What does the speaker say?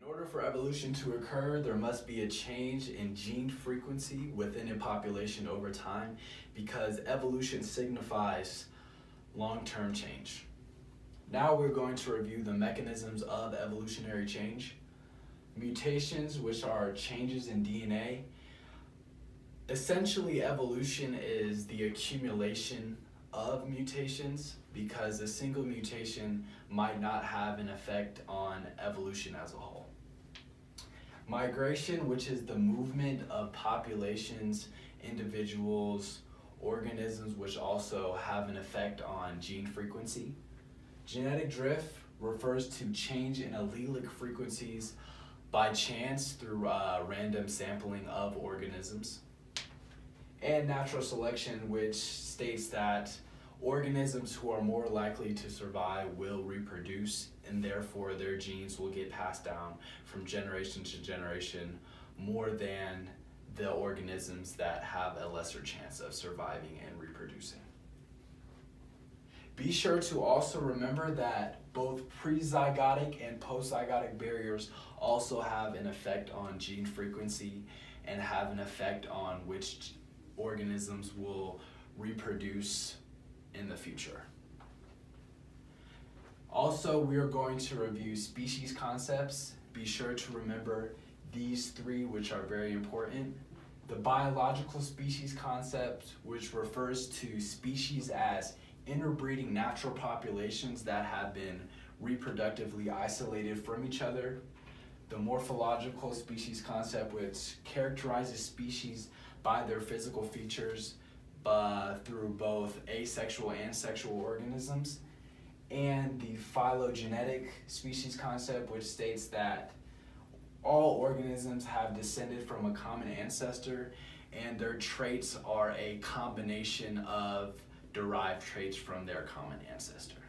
In order for evolution to occur, there must be a change in gene frequency within a population over time because evolution signifies long-term change. Now we're going to review the mechanisms of evolutionary change. Mutations, which are changes in DNA. Essentially, evolution is the accumulation of mutations because a single mutation might not have an effect on evolution as a whole. Migration, which is the movement of populations, individuals, organisms, which also have an effect on gene frequency. Genetic drift refers to change in allelic frequencies by chance through random sampling of organisms. And natural selection, which states that organisms who are more likely to survive will reproduce, and therefore their genes will get passed down from generation to generation more than the organisms that have a lesser chance of surviving and reproducing. Be sure to also remember that both prezygotic and postzygotic barriers also have an effect on gene frequency and have an effect on which organisms will reproduce in the future. Also, we are going to review species concepts. Be sure to remember these three, which are very important. The biological species concept, which refers to species as interbreeding natural populations that have been reproductively isolated from each other. The morphological species concept, which characterizes species by their physical features through both asexual and sexual organisms. And the phylogenetic species concept, which states that all organisms have descended from a common ancestor and their traits are a combination of derived traits from their common ancestor.